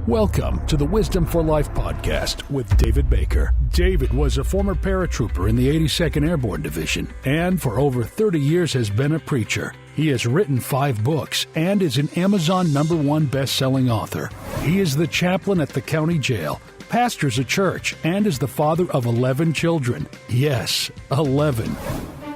Welcome to the Wisdom for Life podcast with David Baker. David was a former paratrooper in the 82nd Airborne Division and for over 30 years has been a preacher. He has written 5 books and is an Amazon #1 best-selling author. He is the chaplain at the county jail, pastors a church, and is the father of 11 children. Yes, 11.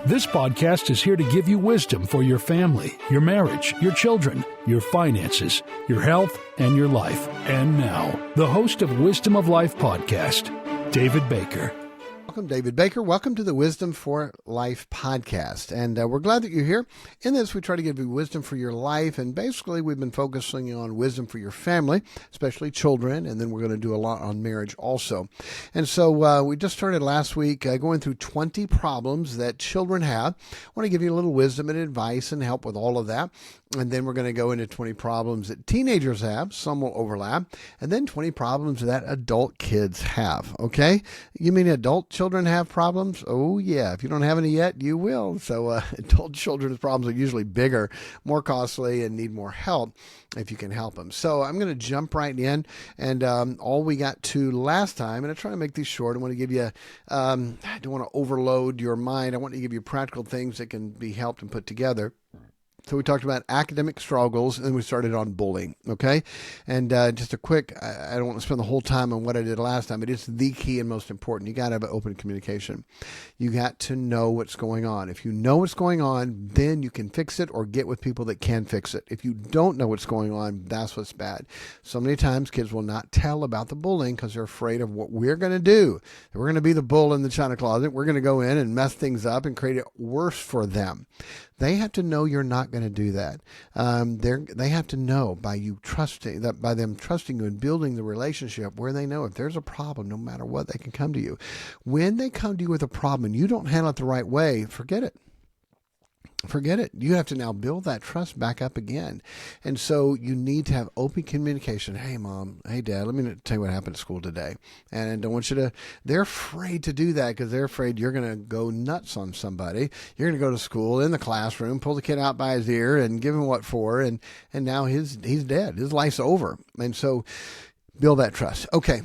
This podcast is here to give you wisdom for your family, your marriage, your children, your finances, your health, and your life. And now, the host of Wisdom of Life podcast, David Baker. Welcome, David Baker. Welcome to the Wisdom for Life podcast. And we're glad that you're here. In this, we try to give you wisdom for your life. And basically, we've been focusing on wisdom for your family, especially children. And then we're going to do a lot on marriage also. And so we just started last week going through 20 problems that children have. I want to give you a little wisdom and advice and help with all of that. And then we're going to go into 20 problems that teenagers have. Some will overlap. And then 20 problems that adult kids have. Okay? You mean adult children have problems? Oh, yeah. If you don't have any yet, you will. So adult children's problems are usually bigger, more costly, and need more help if you can help them. So I'm going to jump right in. And all we got to last time, and I try to make these short. I want to give you, I don't want to overload your mind. I want to give you practical things that can be helped and put together. So we talked about academic struggles, and we started on bullying, okay? And just a quick, I don't want to spend the whole time on what I did last time, but it's the key and most important. You got to have an open communication. You got to know what's going on. If you know what's going on, then you can fix it or get with people that can fix it. If you don't know what's going on, that's what's bad. So many times kids will not tell about the bullying because they're afraid of what we're going to do. We're going to be the bull in the china closet. We're going to go in and mess things up and create it worse for them. They have to know you're not going to do that. They have to know by you trusting that, by them trusting you and building the relationship where they know if there's a problem, no matter what, they can come to you. When they come to you with a problem and you don't handle it the right way, forget it. Forget it. You have to now build that trust back up again. And so you need to have open communication. Hey, Mom. Hey, Dad. Let me tell you what happened at school today. And I don't want you to, they're afraid to do that because they're afraid you're going to go nuts on somebody. You're going to go to school in the classroom, pull the kid out by his ear and give him what for. And now he's dead. His life's over. And so build that trust. Okay.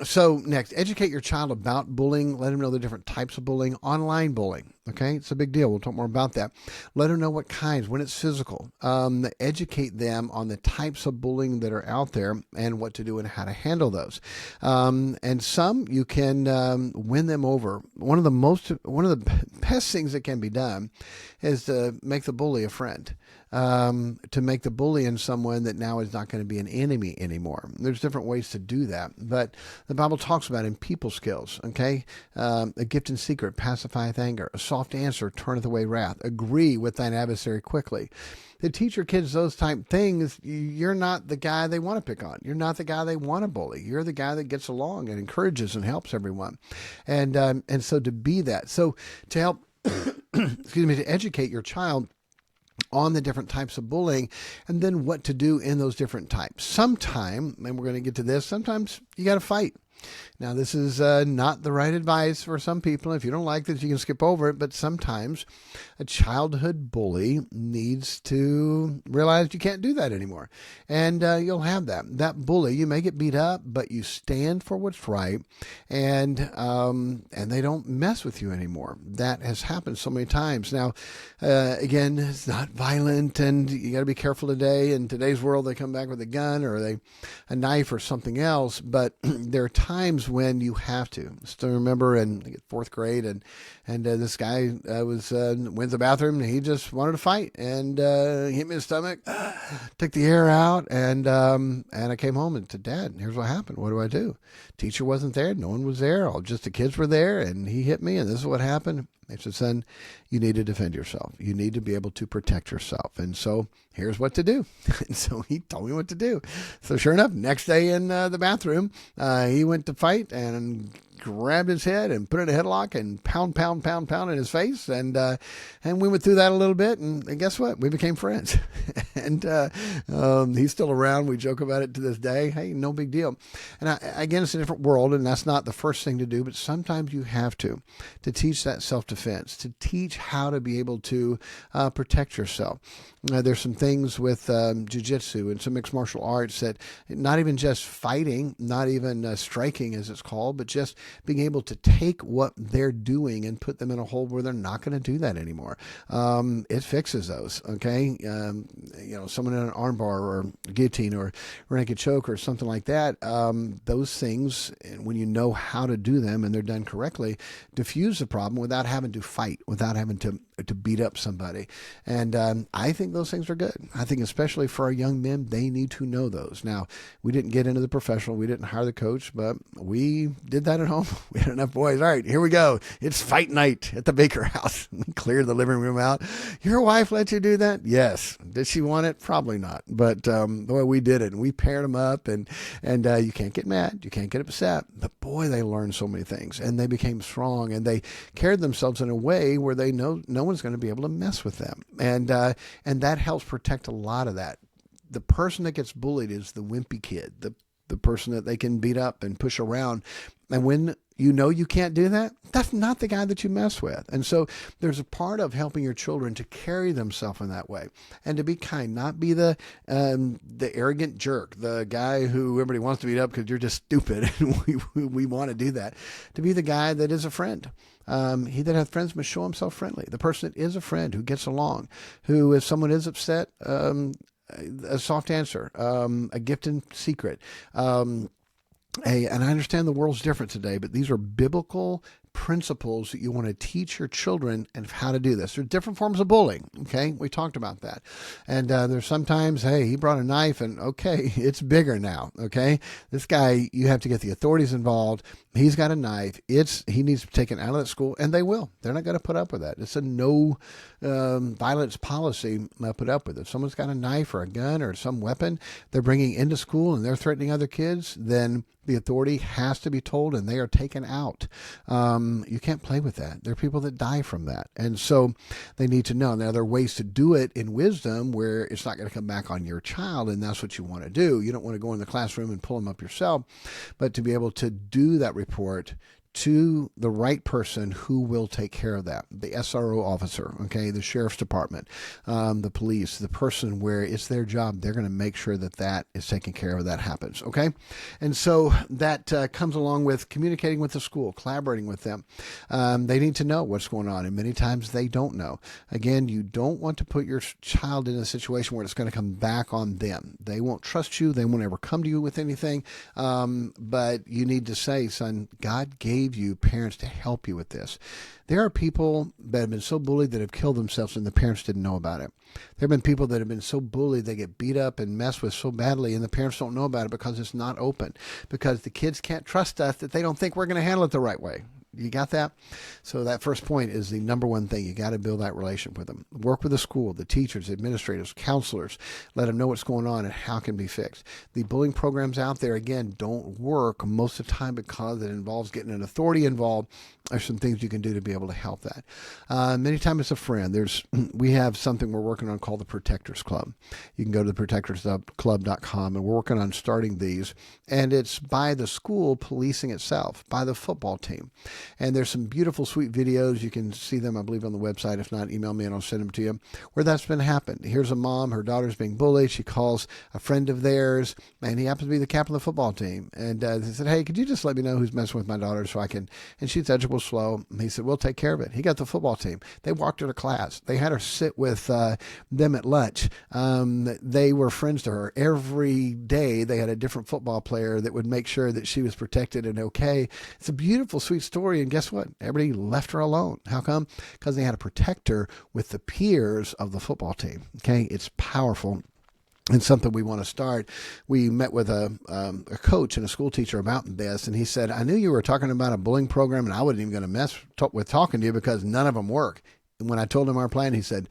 So next, educate your child about bullying. Let them know the different types of bullying. Online bullying, okay? It's a big deal. We'll talk more about that. Let them know what kinds, when it's physical. Educate them on the types of bullying that are out there and what to do and how to handle those. And some you can win them over. One of the best things that can be done is to make the bully a friend. To make the bully in someone that now is not going to be an enemy anymore. There's different ways to do that, but the Bible talks about in people skills, okay? A gift in secret pacifieth anger. A soft answer turneth away wrath. Agree with thine adversary quickly. To teach your kids those type things, you're not the guy they want to pick on. You're not the guy they want to bully. You're the guy that gets along and encourages and helps everyone. And so to be that. So to help, to educate your child on the different types of bullying and then what to do in those different types. Sometime, and we're going to get to this, sometimes you got to fight. Now, this is not the right advice for some people. If you don't like this, you can skip over it. But sometimes a childhood bully needs to realize you can't do that anymore. And you'll have that. That bully, you may get beat up, but you stand for what's right. And they don't mess with you anymore. That has happened so many times. Now, again, it's not violent. And you got to be careful today. In today's world, they come back with a gun or a knife or something else. But there are times when you have to. Still remember in 4th grade, and this guy went to the bathroom, and he just wanted to fight, and hit me in the stomach, took the air out, and I came home and said, Dad, here's what happened. What do I do? Teacher wasn't there. No one was there. All just the kids were there, and he hit me, and this is what happened. I said, son, you need to defend yourself. You need to be able to protect yourself. And so here's what to do. And so he told me what to do. So sure enough, next day in the bathroom, he went to fight and grabbed his head and put it in a headlock and pound in his face. And we went through that a little bit. And guess what? We became friends. And he's still around. We joke about it to this day. Hey, no big deal. And again, it's a different world, and that's not the first thing to do, but sometimes you have to teach that self-defense, to teach how to be able to protect yourself. There's some things with jiu-jitsu and some mixed martial arts that not even just fighting, not even striking as it's called, but just being able to take what they're doing and put them in a hold where they're not going to do that anymore. It fixes those, okay? Someone in an armbar or guillotine or naked choke or something like that, those things, when you know how to do them and they're done correctly, diffuse the problem without having to fight, without having to beat up somebody. And I think those things are good. I think especially for our young men, they need to know those. Now, we didn't get into the professional. We didn't hire the coach, but we did that at home. We had enough boys. All right, here we go. It's fight night at the Baker house. We cleared the living room out. Your wife let you do that? Yes. Did she want it? Probably not. But boy, we did it. And we paired them up. And you can't get mad. You can't get upset. But boy, they learned so many things. And they became strong. And they carried themselves in a way where they know no one's going to be able to mess with them. And that helps protect a lot of that. The person that gets bullied is the wimpy kid, the person that they can beat up and push around. And when you know you can't do that, that's not the guy that you mess with. And so there's a part of helping your children to carry themselves in that way and to be kind, not be the arrogant jerk, the guy who everybody wants to beat up because you're just stupid and we want to do that. To be the guy that is a friend. He that hath friends must show himself friendly. The person that is a friend, who gets along, who, if someone is upset, a soft answer, a gift in secret. And I understand the world's different today, but these are biblical principles that you want to teach your children and how to do this. There are different forms of bullying. Okay. We talked about that. And there's sometimes, hey, he brought a knife and okay, it's bigger now. Okay. This guy, you have to get the authorities involved. He's got a knife. He needs to be taken out of that school, and they will. They're not going to put up with that. It's a no violence policy. Put up with it. If someone's got a knife or a gun or some weapon they're bringing into school and they're threatening other kids, then the authority has to be told and they are taken out. You can't play with that. There are people that die from that. And so they need to know. Now, there are ways to do it in wisdom where it's not going to come back on your child, and that's what you want to do. You don't want to go in the classroom and pull them up yourself, but to be able to do that report to the right person who will take care of that. The SRO officer, okay, the sheriff's department, the police, the person where it's their job. They're going to make sure that is taken care of, that happens, okay? And so that comes along with communicating with the school, collaborating with them. They need to know what's going on, and many times they don't know. Again, you don't want to put your child in a situation where it's going to come back on them. They won't trust you. They won't ever come to you with anything. But you need to say, son, God gave you parents to help you with this. There are people that have been so bullied that have killed themselves and the parents didn't know about it. There have been people that have been so bullied they get beat up and messed with so badly and the parents don't know about it because it's not open, because the kids can't trust us, that they don't think we're going to handle it the right way. You got that? So that first point is the number one thing. You got to build that relationship with them. Work with the school, the teachers, administrators, counselors. Let them know what's going on and how it can be fixed. The bullying programs out there, again, don't work most of the time because it involves getting an authority involved. There's some things you can do to be able to help that. Many times it's a friend. We have something we're working on called the Protectors Club. You can go to theprotectorsclub.com, and we're working on starting these. And it's by the school policing itself, by the football team. And there's some beautiful, sweet videos. You can see them, I believe, on the website. If not, email me and I'll send them to you, where that's been happened. Here's a mom. Her daughter's being bullied. She calls a friend of theirs, and he happens to be the captain of the football team. And they said, hey, could you just let me know who's messing with my daughter so I can... And she's edgeable slow. He said, we'll take care of it. He got the football team. They walked her to class. They had her sit with them at lunch. They were friends to her. Every day they had a different football player that would make sure that she was protected and okay. It's a beautiful, sweet story. And guess what? Everybody left her alone. How come? Because they had to protect her with the peers of the football team. Okay. It's powerful. And something we want to start. We met with a coach and a school teacher about this, and he said, I knew you were talking about a bullying program, and I wasn't even going to mess with talking to you because none of them work. And when I told him our plan, he said,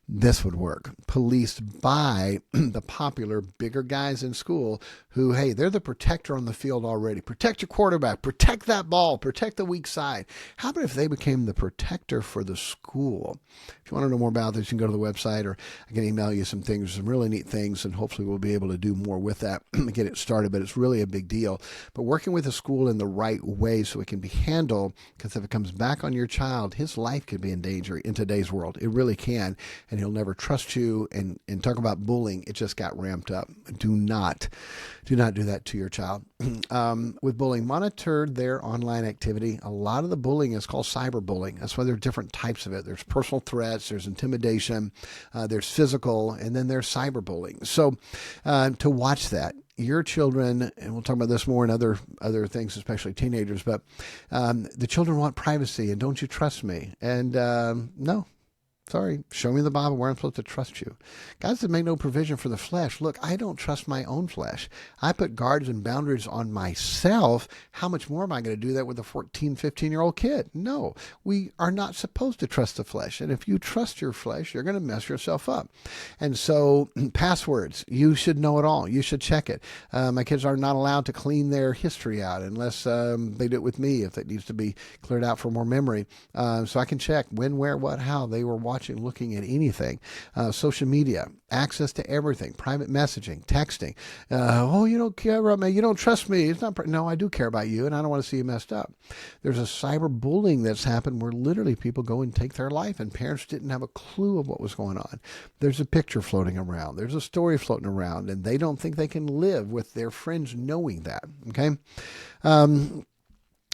this would work. Policed by the popular bigger guys in school who, hey, they're the protector on the field already. Protect your quarterback. Protect that ball. Protect the weak side. How about if they became the protector for the school? If you want to know more about this, you can go to the website, or I can email you some things, some really neat things, and hopefully we'll be able to do more with that and get it started. But it's really a big deal. But working with the school in the right way so it can be handled, because if it comes back on your child, his life could be in danger in today's world. It really can. And he'll never trust you. And talk about bullying, it just got ramped up. Do not do that to your child. With bullying, monitor their online activity. A lot of the bullying is called cyberbullying. That's why there are different types of it. There's personal threats, there's intimidation, there's physical, and then there's cyberbullying. So to watch that, your children, and we'll talk about this more in other things, especially teenagers, but the children want privacy, and don't you trust me? And no. Sorry, show me the Bible where I'm supposed to trust you. God said make no provision for the flesh. Look, I don't trust my own flesh. I put guards and boundaries on myself. How much more am I going to do that with a 14, 15-year-old kid? No, we are not supposed to trust the flesh. And if you trust your flesh, you're going to mess yourself up. And so passwords, you should know it all. You should check it. My kids are not allowed to clean their history out unless they do it with me, if it needs to be cleared out for more memory. So I can check when, where, what, how they were watching, looking at anything. Social media, access to everything, private messaging, texting. Oh, you don't care about me. You don't trust me. It's not. No, I do care about you, and I don't want to see you messed up. There's a cyberbullying that's happened where literally people go and take their life, and parents didn't have a clue of what was going on. There's a picture floating around. There's a story floating around, and they don't think they can live with their friends knowing that. Okay.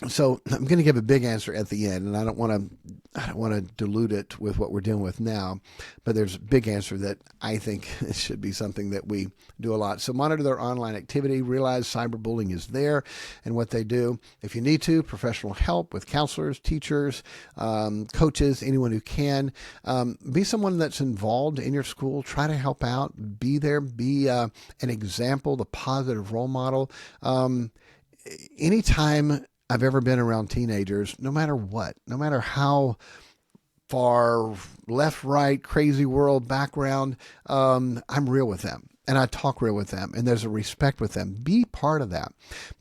So I'm going to give a big answer at the end, and I don't want to dilute it with what we're dealing with now, but there's a big answer that I think it should be something that we do a lot. So monitor their online activity, realize cyberbullying is there and what they do. If you need to, professional help with counselors, teachers, coaches, anyone who can. Be someone that's involved in your school. Try to help out. Be there. Be an example, the positive role model. Anytime I've ever been around teenagers, no matter what, no matter how far left, right, crazy world background, I'm real with them. And I talk real with them. And there's a respect with them. Be part of that.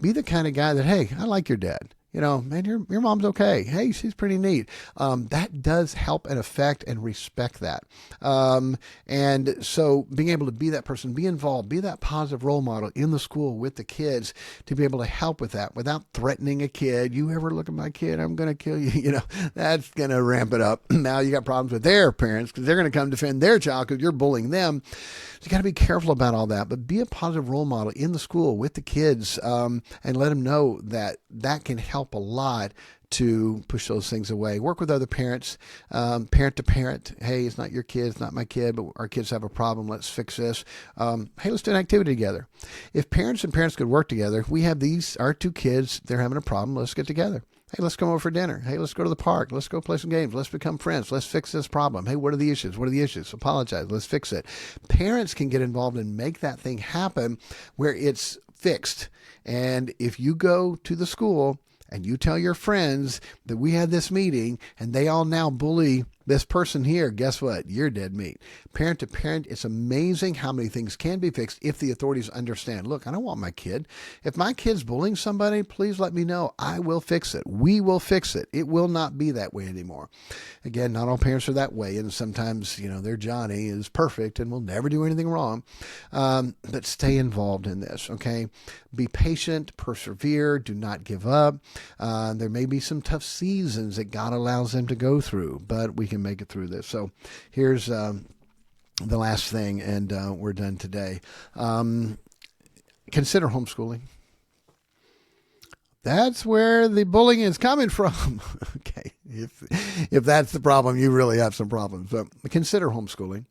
Be the kind of guy that, hey, I like your dad. You know, man, your mom's okay. Hey, she's pretty neat. That does help and affect and respect that. And so being able to be that person, be involved, be that positive role model in the school with the kids to be able to help with that without threatening a kid. You ever look at my kid, I'm going to kill you. You know, that's going to ramp it up. Now you got problems with their parents because they're going to come defend their child because you're bullying them. So you got to be careful about all that, but be a positive role model in the school with the kids and let them know that that can help a lot to push those things away. Work with other parents, parent to parent. Hey, it's not your kid, it's not my kid, but our kids have a problem. Let's fix this. Hey, let's do an activity together. If parents and parents could work together, we have our two kids, they're having a problem. Let's get together. Hey, let's come over for dinner. Hey, let's go to the park. Let's go play some games. Let's become friends. Let's fix this problem. Hey, what are the issues? What are the issues? Apologize. Let's fix it. Parents can get involved and make that thing happen where it's fixed. And if you go to the school and you tell your friends that we had this meeting and they all now bully this person here, guess what? You're dead meat. Parent to parent, it's amazing how many things can be fixed if the authorities understand. Look, I don't want my kid. If my kid's bullying somebody, please let me know. I will fix it. We will fix it. It will not be that way anymore. Again, not all parents are that way, and sometimes, their Johnny is perfect and will never do anything wrong. But stay involved in this, okay? Be patient, persevere, do not give up. There may be some tough seasons that God allows them to go through, but we can make it through this. So here's the last thing, and we're done today. Consider homeschooling. That's where the bullying is coming from. Okay. If that's the problem, you really have some problems. But consider homeschooling.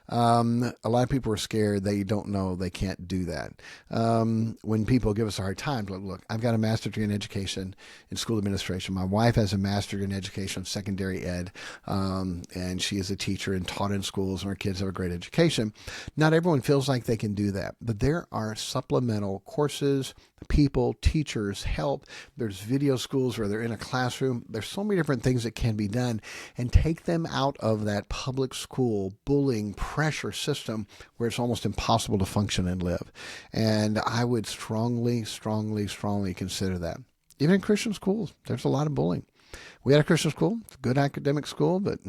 A lot of people are scared. They don't know they can't do that. When people give us a hard time, look, I've got a master's degree in education in school administration. My wife has a master's degree in education in secondary ed, and she is a teacher and taught in schools, and our kids have a great education. Not everyone feels like they can do that, but there are supplemental courses, people, teachers, help. There's video schools where they're in a classroom. There's so many different things that can be done, and take them out of that public school bullying pressure system where it's almost impossible to function and live. And I would strongly consider that. Even in Christian schools, there's a lot of bullying. We had a Christian school, good academic school, but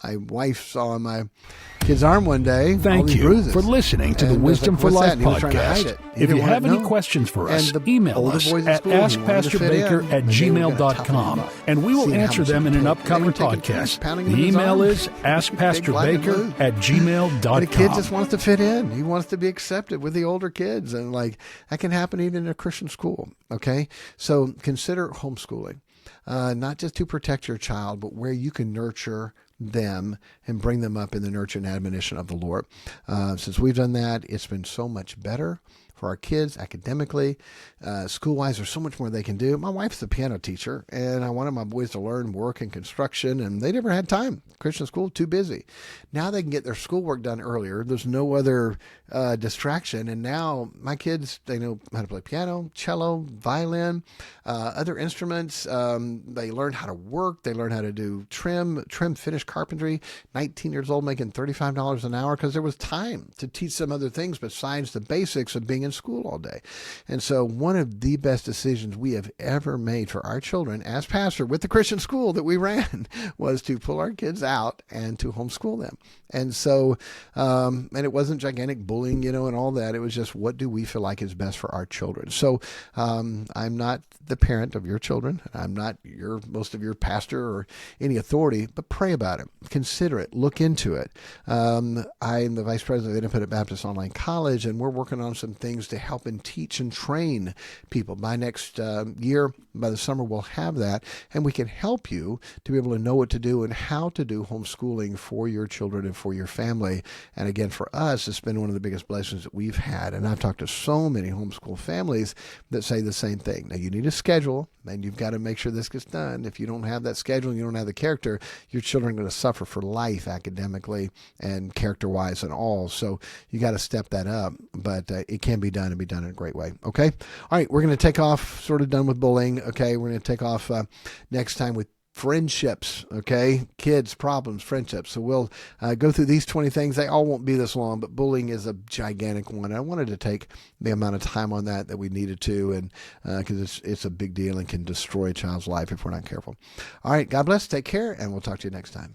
my wife saw my kid's arm one day. Thank you for listening to the Wisdom for Life podcast. If you have any questions for us, email us at askPastorDavidbaker@gmail.com, and we will answer them in an upcoming podcast. The email is askPastorBaker@gmail.com. The kid just wants to fit in. He wants to be accepted with the older kids, and that can happen even in a Christian school. Okay, so consider homeschooling. Not just to protect your child, but where you can nurture them and bring them up in the nurture and admonition of the Lord. Since we've done that, it's been so much better for our kids academically, school-wise. There's so much more they can do. My wife's a piano teacher, and I wanted my boys to learn work and construction, and they never had time. Christian school, too busy. Now they can get their schoolwork done earlier. There's no other distraction, and now my kids, they know how to play piano, cello, violin, other instruments. They learn how to work. They learn how to do trim, finish carpentry. 19 years old, making $35 an hour because there was time to teach them other things besides the basics of being in school all day. And so one of the best decisions we have ever made for our children as pastor with the Christian school that we ran was to pull our kids out and to homeschool them. And so, and it wasn't gigantic bullying, and all that. It was just, what do we feel like is best for our children? So, I'm not the parent of your children. I'm not most of your pastor or any authority, but pray about it. Consider it. Look into it. I am the vice president of Independent Baptist Online College, and we're working on some things to help and teach and train people. By next year, by the summer, we'll have that, and we can help you to be able to know what to do and how to do homeschooling for your children and for your family. And again, for us, it's been one of the biggest blessings that we've had. And I've talked to so many homeschool families that say the same thing. Now, you need a schedule, and you've got to make sure this gets done. If you don't have that schedule and you don't have the character, your children are going to suffer for life academically and character-wise and all. So you got to step that up. But it can be done and be done in a great way. Okay? All right, we're going to take off, sort of done with bullying. Okay, we're going to take off next time with friendships, okay? Kids, problems, friendships. So we'll go through these 20 things. They all won't be this long, but bullying is a gigantic one. I wanted to take the amount of time on that we needed to, and because it's a big deal and can destroy a child's life if we're not careful. All right, God bless. Take care, and we'll talk to you next time.